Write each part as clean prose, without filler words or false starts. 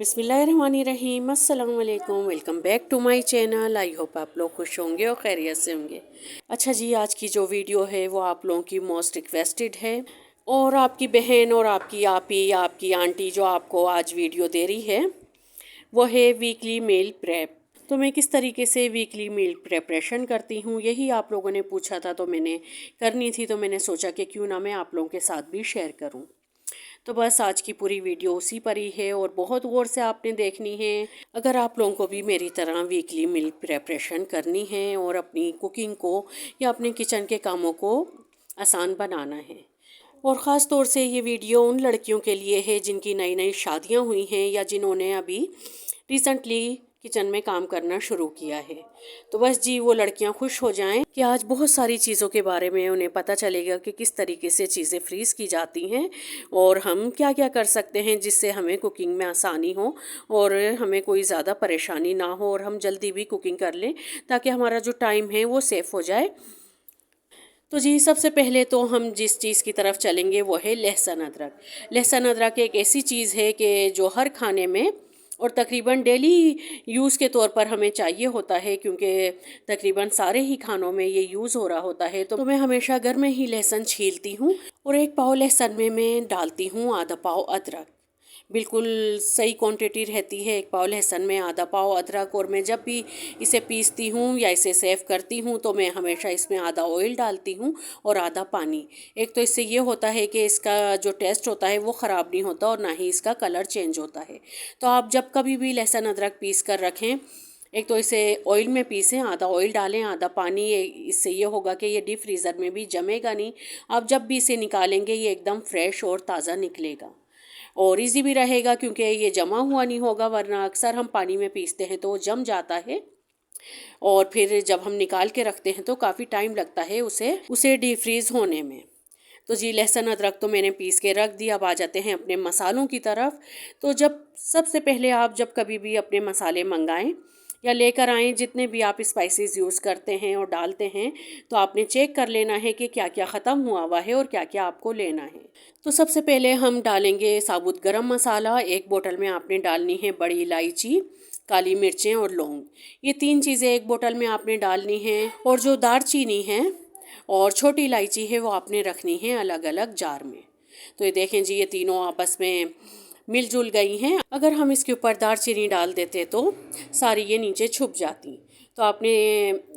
बिस्मिल्लाहिर्रहमानिर्रहीम, अस्सलाम वालेकुम। Welcome back to my channel. I hope आप लोग खुश होंगे और खैरियत से होंगे। अच्छा जी, आज की जो वीडियो है वो आप लोगों की मोस्ट रिक्वेस्टेड है और आपकी बहन और आपकी आपी या आपकी आंटी जो आपको आज वीडियो दे रही है वो है वीकली मील प्रेप। तो मैं किस तरीके से वीकली मील प्रेपरेशन करती हूँ यही आप लोगों ने पूछा था, तो मैंने करनी थी, तो मैंने सोचा कि क्यों ना मैं आप लोगों के साथ भी शेयर करूँ। तो बस आज की पूरी वीडियो उसी पर ही है और बहुत गौर से आपने देखनी है अगर आप लोगों को भी मेरी तरह वीकली मील प्रेपरेशन करनी है और अपनी कुकिंग को या अपने किचन के कामों को आसान बनाना है। और ख़ास तौर से ये वीडियो उन लड़कियों के लिए है जिनकी नई नई शादियां हुई हैं या जिन्होंने अभी रिसेंटली किचन में काम करना शुरू किया है। तो बस जी वो लड़कियां खुश हो जाएं कि आज बहुत सारी चीज़ों के बारे में उन्हें पता चलेगा कि किस तरीके से चीज़ें फ्रीज़ की जाती हैं और हम क्या क्या कर सकते हैं जिससे हमें कुकिंग में आसानी हो और हमें कोई ज़्यादा परेशानी ना हो और हम जल्दी भी कुकिंग कर लें ताकि हमारा जो टाइम है वो सेफ हो जाए। तो जी सबसे पहले तो हम जिस चीज़ की तरफ चलेंगे वो है लहसुन अदरक। लहसुन अदरक एक ऐसी चीज़ है कि जो हर खाने में और तकरीबन डेली यूज़ के तौर पर हमें चाहिए होता है, क्योंकि तकरीबन सारे ही खानों में ये यूज़ हो रहा होता है। तो मैं हमेशा घर में ही लहसुन छीलती हूँ और एक पाव लहसुन में मैं डालती हूँ आधा पाव अदरक। बिल्कुल सही क्वांटिटी रहती है, एक पाव लहसुन में आधा पाव अदरक। और मैं जब भी इसे पीसती हूँ या इसे सेव करती हूँ तो मैं हमेशा इसमें आधा ऑयल डालती हूँ और आधा पानी। एक तो इससे ये होता है कि इसका जो टेस्ट होता है वो ख़राब नहीं होता और ना ही इसका कलर चेंज होता है। तो आप जब कभी भी लहसुन अदरक पीस कर रखें, एक तो इसे ऑयल में पीसें, आधा ऑयल डालें आधा पानी। इससे ये होगा कि ये डीप फ्रीज़र में भी जमेगा नहीं। आप जब भी इसे निकालेंगे ये एकदम फ्रेश और ताज़ा निकलेगा और इजी भी रहेगा, क्योंकि ये जमा हुआ नहीं होगा, वरना अक्सर हम पानी में पीसते हैं तो वो जम जाता है और फिर जब हम निकाल के रखते हैं तो काफ़ी टाइम लगता है उसे डीप फ्रीज़ होने में। तो जी लहसुन अदरक तो मैंने पीस के रख दिया। अब आ जाते हैं अपने मसालों की तरफ। तो जब सबसे पहले आप जब कभी भी अपने मसाले मंगाएं या लेकर आएँ, जितने भी आप स्पाइसेस यूज़ करते हैं और डालते हैं, तो आपने चेक कर लेना है कि क्या क्या ख़त्म हुआ है और क्या क्या आपको लेना है। तो सबसे पहले हम डालेंगे साबुत गरम मसाला। एक बोतल में आपने डालनी है बड़ी इलायची, काली मिर्चें और लौंग। ये 3 चीज़ें एक बोतल में आपने डालनी हैं। और जो दालचीनी है और छोटी इलायची है वो आपने रखनी है अलग अलग जार में। तो ये देखें जी ये तीनों आपस में मिलजुल गई हैं। अगर हम इसके ऊपर दालचीनी डाल देते तो सारी ये नीचे छुप जाती। तो आपने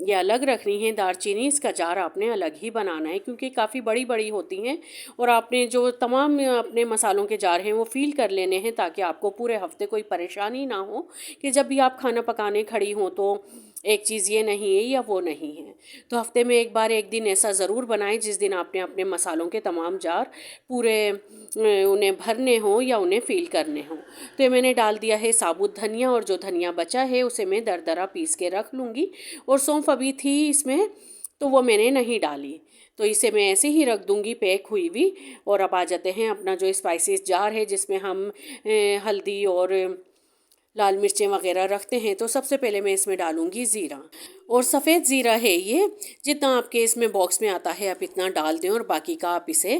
ये अलग रखनी है दालचीनी, इसका जार आपने अलग ही बनाना है क्योंकि काफ़ी बड़ी बड़ी होती हैं और आपने जो तमाम अपने मसालों के जार हैं वो फील कर लेने हैं ताकि आपको पूरे हफ्ते कोई परेशानी ना हो कि जब भी आप खाना पकाने खड़ी हों तो एक चीज़ ये नहीं है या वो नहीं है। तो हफ्ते में एक बार एक दिन ऐसा ज़रूर बनाएं जिस दिन आपने अपने मसालों के तमाम जार पूरे उन्हें भरने हों या उन्हें फील करने हों। तो ये मैंने डाल दिया है साबुत धनिया और जो धनिया बचा है उसे मैं दरदरा पीस के रख लूँगी। और सौंफ अभी थी इसमें तो वो मैंने नहीं डाली, तो इसे मैं ऐसे ही रख दूँगी पैक हुई हुई। और अब आ जाते हैं अपना जो स्पाइसेस जार है जिसमें हम हल्दी और लाल मिर्चें वगैरह रखते हैं। तो सबसे पहले मैं इसमें डालूंगी ज़ीरा, और सफ़ेद ज़ीरा है ये। जितना आपके इसमें बॉक्स में आता है आप इतना डाल दें और बाकी का आप इसे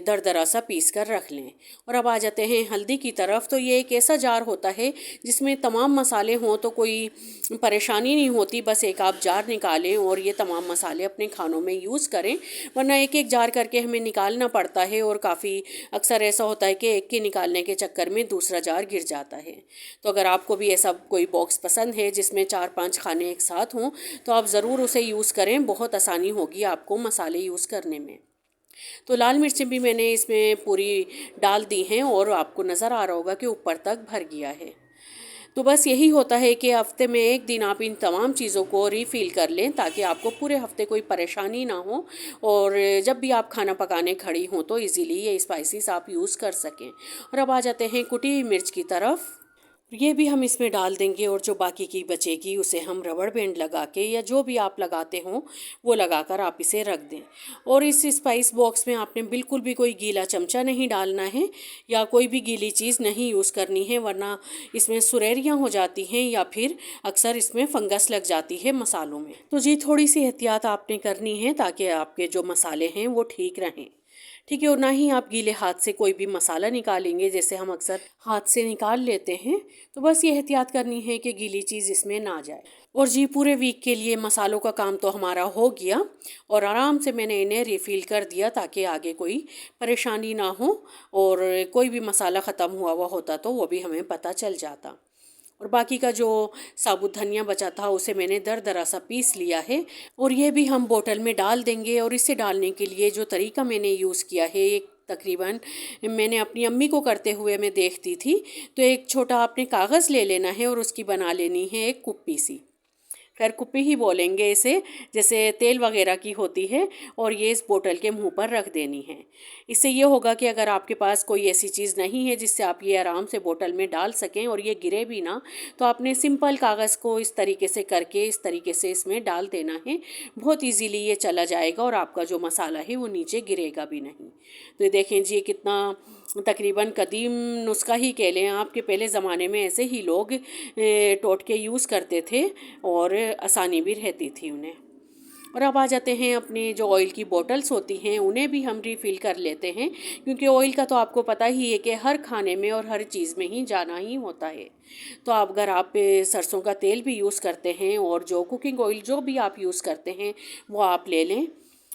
दरदरा सा पीस कर रख लें। और अब आ जाते हैं हल्दी की तरफ। तो ये एक ऐसा जार होता है जिसमें तमाम मसाले हों तो कोई परेशानी नहीं होती, बस एक आप जार निकालें और ये तमाम मसाले अपने खानों में यूज़ करें, वरना एक एक जार करके हमें निकालना पड़ता है और काफ़ी अक्सर ऐसा होता है कि एक के निकालने के चक्कर में दूसरा जार गिर जाता है। तो अगर आपको भी ऐसा कोई बॉक्स पसंद है जिसमें 4-5 खाने एक साथ हों तो आप ज़रूर उसे यूज़ करें, बहुत आसानी होगी आपको मसाले यूज़ करने में। तो लाल मिर्चें भी मैंने इसमें पूरी डाल दी हैं और आपको नज़र आ रहा होगा कि ऊपर तक भर गया है। तो बस यही होता है कि हफ्ते में एक दिन आप इन तमाम चीज़ों को रीफ़िल कर लें ताकि आपको पूरे हफ्ते कोई परेशानी ना हो और जब भी आप खाना पकाने खड़ी हों तो इजीली ये स्पाइसेस आप यूज़ कर सकें। और अब आ जाते हैं कुटी हुई मिर्च की तरफ। ये भी हम इसमें डाल देंगे और जो बाकी की बचेगी उसे हम रबड़ बैंड लगा के या जो भी आप लगाते हों वो लगाकर आप इसे रख दें। और इस स्पाइस बॉक्स में आपने बिल्कुल भी कोई गीला चमचा नहीं डालना है या कोई भी गीली चीज़ नहीं यूज़ करनी है, वरना इसमें सुरैरियाँ हो जाती हैं या फिर अक्सर इसमें फंगस लग जाती है मसालों में। तो जी थोड़ी सी एहतियात आपने करनी है ताकि आपके जो मसाले हैं वो ठीक रहें। ठीक है। और ना ही आप गीले हाथ से कोई भी मसाला निकालेंगे, जैसे हम अक्सर हाथ से निकाल लेते हैं। तो बस ये एहतियात करनी है कि गीली चीज़ इसमें ना जाए। और जी पूरे वीक के लिए मसालों का काम तो हमारा हो गया और आराम से मैंने इन्हें रिफ़िल कर दिया ताकि आगे कोई परेशानी ना हो, और कोई भी मसाला ख़त्म हुआ हुआ होता तो वो भी हमें पता चल जाता। और बाकी का जो साबुत धनिया बचा था उसे मैंने दरदरा सा पीस लिया है, और ये भी हम बोतल में डाल देंगे। और इसे डालने के लिए जो तरीका मैंने यूज़ किया है, एक तकरीबन मैंने अपनी अम्मी को करते हुए मैं देखती थी। तो एक छोटा आपने कागज़ ले लेना है और उसकी बना लेनी है एक कुप्पी सी, खैर कुप्पी ही बोलेंगे इसे, जैसे तेल वगैरह की होती है, और ये इस बोतल के मुंह पर रख देनी है। इससे ये होगा कि अगर आपके पास कोई ऐसी चीज़ नहीं है जिससे आप ये आराम से बोतल में डाल सकें और ये गिरे भी ना, तो आपने सिंपल कागज़ को इस तरीके से करके इस तरीके से इसमें डाल देना है। बहुत ईजीली ये चला जाएगा और आपका जो मसाला है वो नीचे गिरेगा भी नहीं। तो ये देखें जी, ये कितना तकरीबन कदीम नुस्खा ही कह लें आपके, पहले ज़माने में ऐसे ही लोग टोटके यूज़ करते थे और आसानी भी रहती थी उन्हें। और अब आ जाते हैं अपने जो ऑयल की बॉटल्स होती हैं उन्हें भी हम रिफ़िल कर लेते हैं, क्योंकि ऑयल का तो आपको पता ही है कि हर खाने में और हर चीज़ में ही जाना ही होता है। तो अब अगर आप सरसों का तेल भी यूज़ करते हैं और जो कुकिंग ऑयल जो भी आप यूज़ करते हैं वो आप ले लें।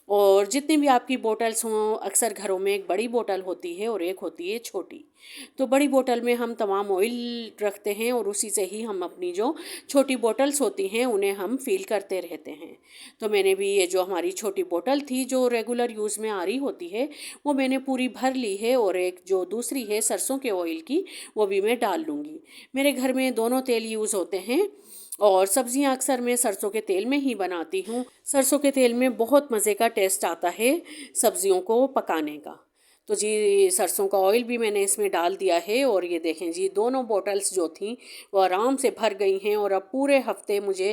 और जितनी भी आपकी बोतल्स हों, अक्सर घरों में एक बड़ी बोतल होती है और एक होती है छोटी। तो बड़ी बोतल में हम तमाम ऑयल रखते हैं और उसी से ही हम अपनी जो छोटी बोतल्स होती हैं उन्हें हम फ़िल करते रहते हैं। तो मैंने भी ये जो हमारी छोटी बोतल थी जो रेगुलर यूज़ में आ रही होती है वो मैंने पूरी भर ली है, और एक जो दूसरी है सरसों के ऑयल की वो भी मैं डाल लूँगी। मेरे घर में दोनों तेल यूज़ होते हैं और सब्जियां अक्सर मैं सरसों के तेल में ही बनाती हूँ। सरसों के तेल में बहुत मज़े का टेस्ट आता है सब्जियों को पकाने का। तो जी सरसों का ऑयल भी मैंने इसमें डाल दिया है, और ये देखें जी दोनों बॉटल्स जो थी वो आराम से भर गई हैं। और अब पूरे हफ्ते मुझे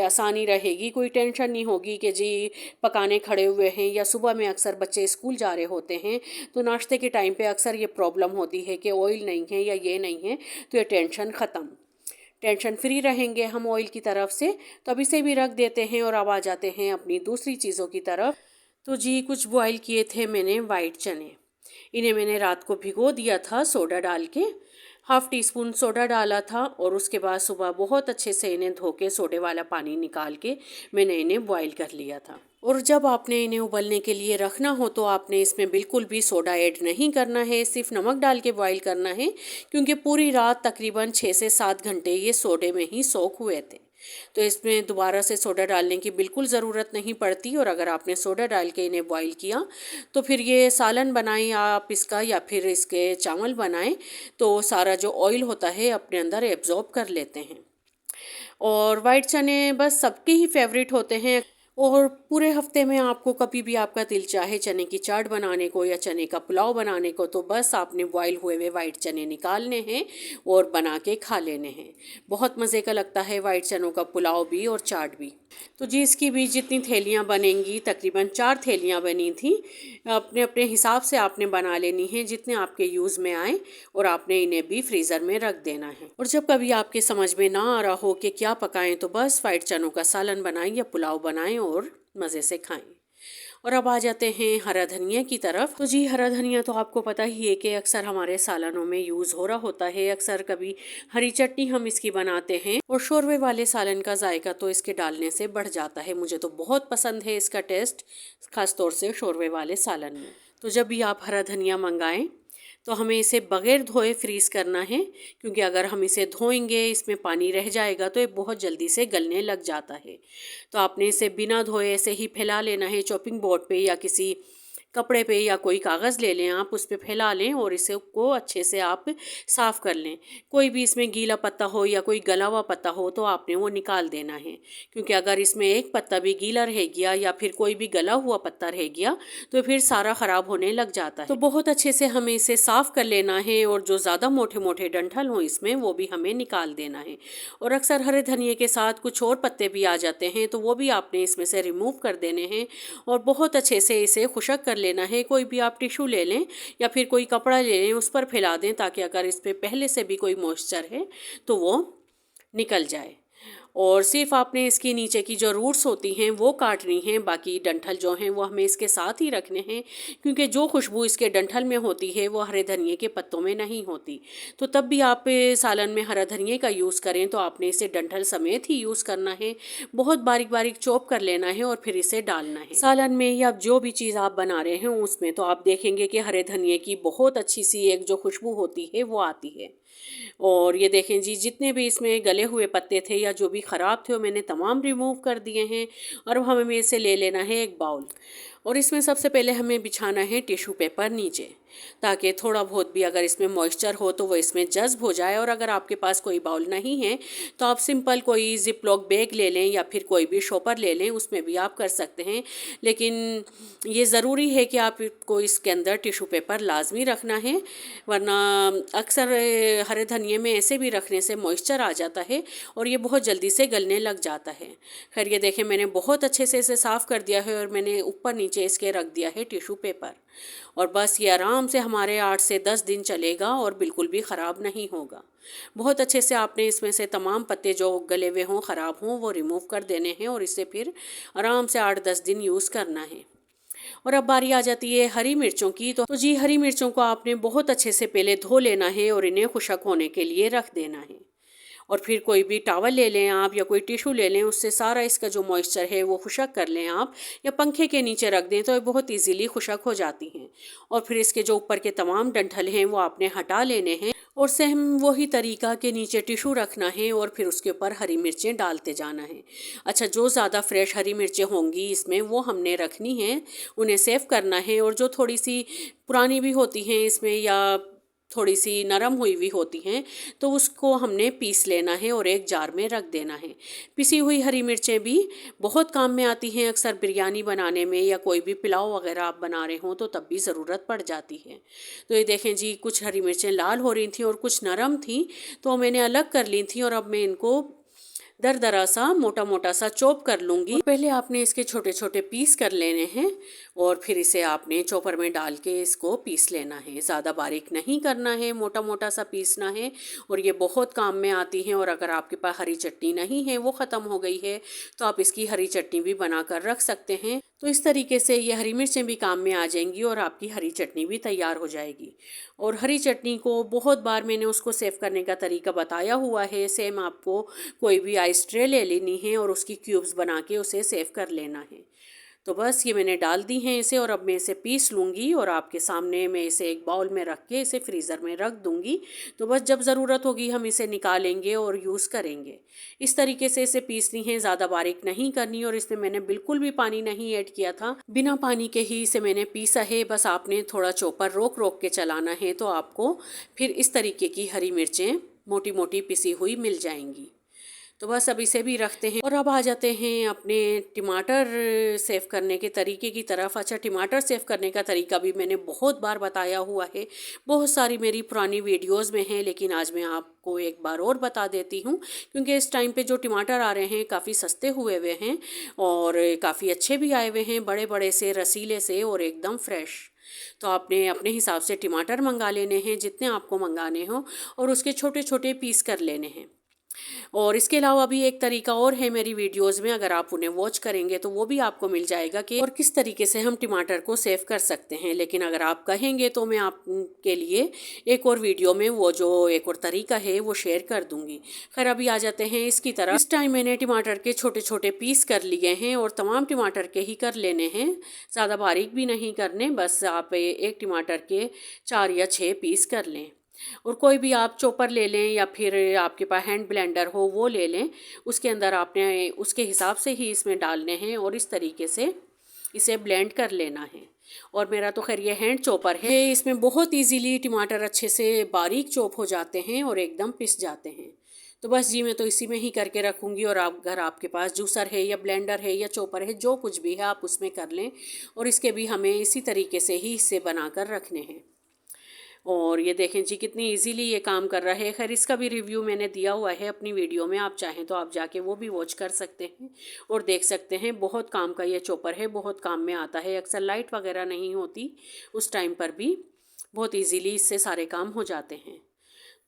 आसानी रहेगी, कोई टेंशन नहीं होगी कि जी पकाने खड़े हुए हैं, या सुबह में अक्सर बच्चे स्कूल जा रहे होते हैं तो नाश्ते के टाइम पे अक्सर ये प्रॉब्लम होती है कि ऑयल नहीं है या ये नहीं है। तो ये टेंशन ख़त्म, टेंशन फ्री रहेंगे हम ऑयल की तरफ से। तो अब इसे भी रख देते हैं और अब आ जाते हैं अपनी दूसरी चीज़ों की तरफ। तो जी कुछ बॉयल किए थे मैंने वाइट चने, इन्हें मैंने रात को भिगो दिया था सोडा डाल के, 1/2 टीस्पून सोडा डाला था, और उसके बाद सुबह बहुत अच्छे से इन्हें धो के सोडे वाला पानी निकाल के मैंने इन्हें बॉयल कर लिया था। और जब आपने इन्हें उबलने के लिए रखना हो तो आपने इसमें बिल्कुल भी सोडा ऐड नहीं करना है, सिर्फ नमक डाल के बॉयल करना है, क्योंकि पूरी रात तकरीबन 6 से 7 घंटे ये सोडे में ही सोख हुए थे। तो इसमें दोबारा से सोडा डालने की बिल्कुल ज़रूरत नहीं पड़ती। और अगर आपने सोडा डाल के इन्हें बॉईल किया तो फिर ये सालन बनाएं आप इसका, या फिर इसके चावल बनाएं, तो सारा जो ऑयल होता है अपने अंदर एब्जॉर्ब कर लेते हैं। और वाइट चने बस सबके ही फेवरेट होते हैं। और पूरे हफ्ते में आपको कभी भी आपका दिल चाहे चने की चाट बनाने को या चने का पुलाव बनाने को, तो बस आपने बॉयल हुए हुए वाइट चने निकालने हैं और बना के खा लेने हैं। बहुत मज़े का लगता है वाइट चनों का पुलाव भी और चाट भी। तो जी इसकी भी जितनी थैलियाँ बनेंगी, तकरीबन 4 थैलियाँ बनी थी, अपने अपने हिसाब से आपने बना लेनी है जितने आपके यूज़ में आए, और आपने इन्हें भी फ्रीज़र में रख देना है। और जब कभी आपके समझ में ना आ रहा हो कि क्या पकाएं, तो बस वाइट चनों का सालन बनाएं या पुलाव बनाएं और मज़े से खाएं। और अब आ जाते हैं हरा धनिया की तरफ। तो जी हरा धनिया तो आपको पता ही है कि अक्सर हमारे सालनों में यूज़ हो रहा होता है। अक्सर कभी हरी चटनी हम इसकी बनाते हैं, और शोरवे वाले सालन का जायका तो इसके डालने से बढ़ जाता है। मुझे तो बहुत पसंद है इसका टेस्ट, ख़ास तौर से शोरवे वाले सालन में। तो जब भी आप हरा धनिया मंगाएं तो हमें इसे बग़ैर धोए फ्रीज़ करना है, क्योंकि अगर हम इसे धोएंगे इसमें पानी रह जाएगा तो ये बहुत जल्दी से गलने लग जाता है। तो आपने इसे बिना धोए ऐसे ही फैला लेना है चॉपिंग बोर्ड पे, या किसी कपड़े पे या कोई कागज़ ले लें आप, उस पे फैला लें और इसे को अच्छे से आप साफ़ कर लें। कोई भी इसमें गीला पत्ता हो या कोई गला हुआ पत्ता हो तो आपने वो निकाल देना है, क्योंकि अगर इसमें एक पत्ता भी गीला रह गया या फिर कोई भी गला हुआ पत्ता रह गया तो फिर सारा ख़राब होने लग जाता है। तो बहुत अच्छे से हमें इसे साफ़ कर लेना है, और जो ज़्यादा मोटे मोटे डंठल हों इसमें वो भी हमें निकाल देना है। और अक्सर हरे धनिए के साथ कुछ और पत्ते भी आ जाते हैं, तो वो भी आपने इसमें से रिमूव कर देने हैं, और बहुत अच्छे से इसे खुशक कर लेना है। कोई भी आप टिश्यू ले लें या फिर कोई कपड़ा ले लें, उस पर फैला दें, ताकि अगर इस पर पहले से भी कोई मॉइस्चर है तो वो निकल जाए। और सिर्फ आपने इसकी नीचे की जो रूट्स होती हैं वो काटनी हैं, बाकी डंठल जो हैं वो हमें इसके साथ ही रखने हैं, क्योंकि जो खुशबू इसके डंठल में होती है वो हरे धनिए के पत्तों में नहीं होती। तो तब भी आप सालन में हरा धनिए का यूज़ करें तो आपने इसे डंठल समेत ही यूज़ करना है, बहुत बारीक बारीक चॉप कर लेना है और फिर इसे डालना है सालन में या जो भी चीज़ आप बना रहे हैं उसमें। तो आप देखेंगे कि हरे धनिए की बहुत अच्छी सी एक जो खुशबू होती है वो आती है। और ये देखें जी, जितने भी इसमें गले हुए पत्ते थे या जो भी ख़राब थे वो मैंने तमाम रिमूव कर दिए हैं। और अब हमें इसे ले लेना है एक बाउल, और इसमें सबसे पहले हमें बिछाना है टिश्यू पेपर नीचे, ताकि थोड़ा बहुत भी अगर इसमें मॉइस्चर हो तो वो इसमें जज्ब हो जाए। और अगर आपके पास कोई बाउल नहीं है तो आप सिंपल कोई जिप लॉक बैग ले लें या फिर कोई भी शॉपर ले लें, उसमें भी आप कर सकते हैं। लेकिन ये ज़रूरी है कि आपको इसके अंदर टिश्यू पेपर लाजमी रखना है, वरना अक्सर हरे धनिए में ऐसे भी रखने से मॉइस्चर आ जाता है और ये बहुत जल्दी से गलने लग जाता है। खैर ये देखें, मैंने बहुत अच्छे से इसे साफ़ कर दिया है और मैंने ऊपर नीचे इसके रख दिया है टिश्यू पेपर। और बस ये आराम से हमारे 8 से 10 दिन चलेगा और बिल्कुल भी ख़राब नहीं होगा। बहुत अच्छे से आपने इसमें से तमाम पत्ते जो गले हुए हों, ख़राब हों, वो रिमूव कर देने हैं और इसे फिर आराम से 8-10 दिन यूज़ करना है। और अब बारी आ जाती है हरी मिर्चों की। तो जी, हरी मिर्चों को आपने बहुत अच्छे से पहले धो लेना है और इन्हें खुशक होने के लिए रख देना है। और फिर कोई भी टॉवल ले लें आप या कोई टिश्यू ले लें, उससे सारा इसका जो मॉइस्चर है वो खुशक कर लें आप, या पंखे के नीचे रख दें तो ये बहुत इजीली खुशक हो जाती हैं। और फिर इसके जो ऊपर के तमाम डंठल हैं वो आपने हटा लेने हैं और सेम वही तरीका के नीचे टिश्यू रखना है और फिर उसके ऊपर हरी मिर्चें डालते जाना है। अच्छा, जो ज़्यादा फ्रेश हरी मिर्चें होंगी इसमें वो हमने रखनी है, उन्हें सेव करना है। और जो थोड़ी सी पुरानी भी होती हैं इसमें या थोड़ी सी नरम हुई हुई होती हैं तो उसको हमने पीस लेना है और एक जार में रख देना है। पिसी हुई हरी मिर्चें भी बहुत काम में आती हैं, अक्सर बिरयानी बनाने में या कोई भी पुलाव वगैरह आप बना रहे हों तो तब भी ज़रूरत पड़ जाती है। तो ये देखें जी, कुछ हरी मिर्चें लाल हो रही थी और कुछ नरम थी, तो मैंने अलग कर ली थी और अब मैं इनको दरदरा सा मोटा मोटा सा चॉप कर लूँगी। पहले आपने इसके छोटे छोटे पीस कर लेने हैं और फिर इसे आपने चॉपर में डाल के इसको पीस लेना है। ज़्यादा बारीक नहीं करना है, मोटा मोटा सा पीसना है और ये बहुत काम में आती हैं। और अगर आपके पास हरी चटनी नहीं है, वो ख़त्म हो गई है, तो आप इसकी हरी चटनी भी बना कर रख सकते हैं। तो इस तरीके से ये हरी मिर्चें भी काम में आ जाएंगी और आपकी हरी चटनी भी तैयार हो जाएगी। और हरी चटनी को बहुत बार मैंने उसको सेव करने का तरीका बताया हुआ है। सेम आपको कोई भी आइस ट्रे ले लेनी है और उसकी क्यूब्स बना के उसे सेव कर लेना है। तो बस ये मैंने डाल दी हैं इसे और अब मैं इसे पीस लूँगी और आपके सामने मैं इसे एक बाउल में रख के इसे फ्रीज़र में रख दूँगी। तो बस जब ज़रूरत होगी हम इसे निकालेंगे और यूज़ करेंगे। इस तरीके से इसे पीसनी है, ज़्यादा बारीक नहीं करनी। और इसमें मैंने बिल्कुल भी पानी नहीं ऐड किया था, बिना पानी के ही इसे मैंने पीसा है। बस आपने थोड़ा चॉपर रोक रोक के चलाना है तो आपको फिर इस तरीके की हरी मिर्चें मोटी मोटी पिसी हुई मिल जाएंगी। तो बस अब इसे भी रखते हैं और अब आ जाते हैं अपने टमाटर सेव करने के तरीके की तरफ। अच्छा, टमाटर सेव करने का तरीका भी मैंने बहुत बार बताया हुआ है, बहुत सारी मेरी पुरानी वीडियोस में है, लेकिन आज मैं आपको एक बार और बता देती हूँ, क्योंकि इस टाइम पे जो टमाटर आ रहे हैं काफ़ी सस्ते हुए हुए हैं और काफ़ी अच्छे भी आए हुए हैं, बड़े बड़े से, रसीले से और एकदम फ्रेश। तो आपने अपने हिसाब से टमाटर मंगा लेने हैं, जितने आपको मंगाने हो, और उसके छोटे छोटे पीस कर लेने हैं। और इसके अलावा भी एक तरीका और है मेरी वीडियोस में, अगर आप उन्हें वॉच करेंगे तो वो भी आपको मिल जाएगा कि और किस तरीके से हम टमाटर को सेव कर सकते हैं। लेकिन अगर आप कहेंगे तो मैं आपके लिए एक और वीडियो में वो जो एक और तरीका है वो शेयर कर दूंगी। खैर अभी आ जाते हैं इसकी तरफ। इस टाइम मैंने टमाटर के छोटे छोटे पीस कर लिए हैं और तमाम टमाटर के ही कर लेने हैं, ज़्यादा बारीक भी नहीं करने। बस आप एक टमाटर के 4 या 6 पीस कर लें और कोई भी आप चॉपर ले लें या फिर आपके पास हैंड ब्लेंडर हो वो ले लें। उसके अंदर आपने उसके हिसाब से ही इसमें डालने हैं और इस तरीके से इसे ब्लेंड कर लेना है। और मेरा तो खैर ये हैंड चॉपर है, इसमें बहुत इजीली टमाटर अच्छे से बारीक चॉप हो जाते हैं और एकदम पिस जाते हैं। तो बस जी, मैं तो इसी में ही करके रखूँगी। और आप अगर आपके पास जूसर है या ब्लेंडर है या चॉपर है, जो कुछ भी है आप उसमें कर लें। और इसके भी हमें इसी तरीके से ही इसे बना कर रखने हैं। और ये देखें जी, कितनी इजीली ये काम कर रहा है। खैर इसका भी रिव्यू मैंने दिया हुआ है अपनी वीडियो में, आप चाहें तो आप जाके वो भी वॉच कर सकते हैं और देख सकते हैं। बहुत काम का ये चॉपर है, बहुत काम में आता है। अक्सर लाइट वगैरह नहीं होती उस टाइम पर भी बहुत इजीली इससे सारे काम हो जाते हैं।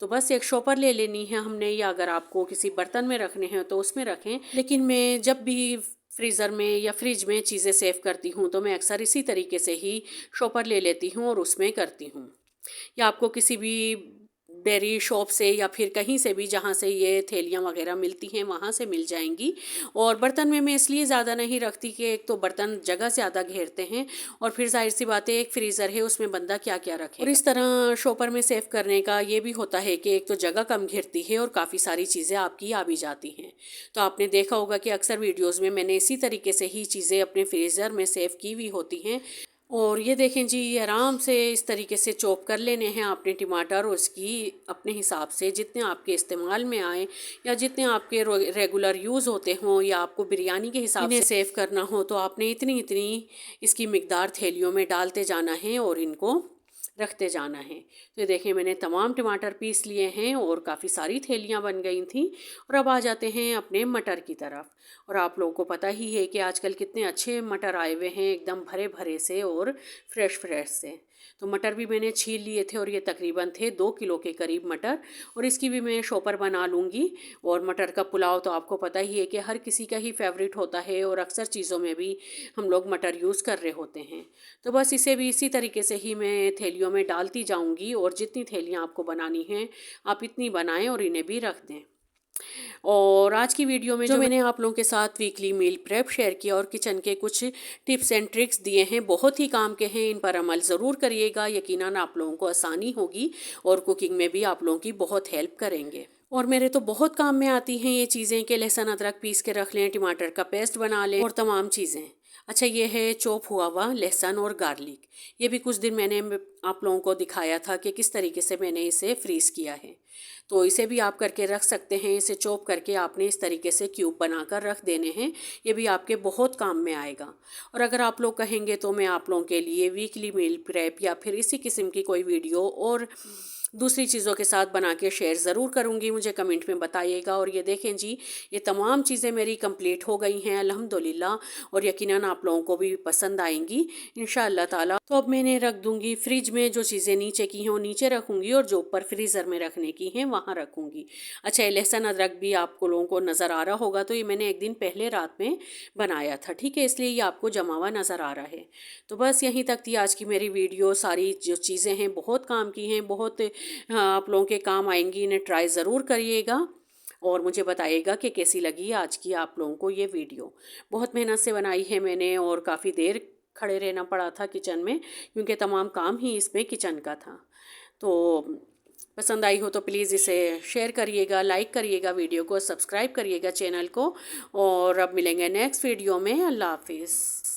तो बस एक शॉपर ले लेनी है हमने, या अगर आपको किसी बर्तन में रखने हैं तो उसमें रखें। लेकिन मैं जब भी फ्रीज़र में या फ्रिज में चीज़ें सेव करती हूँ तो मैं अक्सर इसी तरीके से ही शॉपर ले लेती हूँ और उसमें करती हूँ। या आपको किसी भी डेयरी शॉप से या फिर कहीं से भी जहाँ से ये थैलियाँ वगैरह मिलती हैं वहाँ से मिल जाएंगी। और बर्तन में मैं इसलिए ज़्यादा नहीं रखती कि एक तो बर्तन जगह ज़्यादा घेरते हैं, और फिर जाहिर सी बात है एक फ्रीज़र है उसमें बंदा क्या क्या रखे। और इस तरह शॉपर में सेव करने का ये भी होता है कि एक तो जगह कम घेरती है और काफ़ी सारी चीज़ें आपकी आ भी जाती हैं। तो आपने देखा होगा कि अक्सर वीडियोज़ में मैंने इसी तरीके से ही चीज़ें अपने फ्रीज़र में सेव की हुई होती हैं। और ये देखें जी, ये आराम से इस तरीके से चॉप कर लेने हैं आपने टमाटर, और उसकी अपने हिसाब से जितने आपके इस्तेमाल में आए या जितने आपके रेगुलर यूज़ होते हों, या आपको बिरयानी के हिसाब से सेव करना हो, तो आपने इतनी इतनी इसकी मिकदार थैलियों में डालते जाना है और इनको रखते जाना है। तो ये देखें मैंने तमाम टमाटर पीस लिए हैं और काफ़ी सारी थैलियाँ बन गई थी। और अब आ जाते हैं अपने मटर की तरफ। और आप लोगों को पता ही है कि आजकल कितने अच्छे मटर आए हुए हैं, एकदम भरे भरे से और फ्रेश फ्रेश से। तो मटर भी मैंने छील लिए थे और ये तकरीबन थे 2 किलो के करीब मटर, और इसकी भी मैं शॉपर बना लूँगी। और मटर का पुलाव तो आपको पता ही है कि हर किसी का ही फेवरेट होता है, और अक्सर चीज़ों में भी हम लोग मटर यूज़ कर रहे होते हैं। तो बस इसे भी इसी तरीके से ही मैं थैलियों में डालती जाऊँगी, और जितनी थैलियाँ आपको बनानी हैं आप इतनी बनाएं और इन्हें भी रख दें। और आज की वीडियो में जो मैंने आप लोगों के साथ वीकली मील प्रेप शेयर किया और किचन के कुछ टिप्स एंड ट्रिक्स दिए हैं, बहुत ही काम के हैं। इन पर अमल ज़रूर करिएगा, यकीनन आप लोगों को आसानी होगी और कुकिंग में भी आप लोगों की बहुत हेल्प करेंगे। और मेरे तो बहुत काम में आती हैं ये चीज़ें कि लहसुन अदरक पीस के रख लें, टमाटर का पेस्ट बना लें और तमाम चीज़ें। अच्छा, ये है चॉप हुआ हुआ लहसुन और गार्लिक। ये भी कुछ दिन मैंने आप लोगों को दिखाया था कि किस तरीके से मैंने इसे फ्रीज़ किया है। तो इसे भी आप करके रख सकते हैं। इसे चॉप करके आपने इस तरीके से क्यूब बनाकर रख देने हैं, ये भी आपके बहुत काम में आएगा। और अगर आप लोग कहेंगे तो मैं आप लोगों के लिए वीकली मील प्रेप या फिर इसी किस्म की कोई वीडियो और दूसरी चीज़ों के साथ बना के शेयर ज़रूर करूँगी, मुझे कमेंट में बताइएगा। और ये देखें जी, ये तमाम चीज़ें मेरी कंप्लीट हो गई हैं अल्हम्दुलिल्लाह, और यकीनन आप लोगों को भी पसंद आएंगी इंशाअल्लाह ताला। तो अब मैंने रख दूँगी फ्रिज में, जो चीज़ें नीचे की हैं वो नीचे रखूँगी और जो ऊपर फ्रीज़र में रखने की हैं वहाँ रखूँगी। अच्छा, ये लहसुन अदरक भी आपको लोगों को नज़र आ रहा होगा, तो ये मैंने एक दिन पहले रात में बनाया था, ठीक है, इसलिए ये आपको जमा हुआ नज़र आ रहा है। तो बस यहीं तक थी आज की मेरी वीडियो। सारी जो चीज़ें हैं बहुत काम की हैं, बहुत आप लोगों के काम आएंगी। इन्हें ट्राई ज़रूर करिएगा और मुझे बताइएगा कि कैसी लगी आज की आप लोगों को ये वीडियो। बहुत मेहनत से बनाई है मैंने और काफ़ी देर खड़े रहना पड़ा था किचन में, क्योंकि तमाम काम ही इसमें किचन का था। तो पसंद आई हो तो प्लीज़ इसे शेयर करिएगा, लाइक करिएगा, वीडियो को सब्सक्राइब करिएगा चैनल को। और अब मिलेंगे नेक्स्ट वीडियो में। अल्लाह हाफिज़।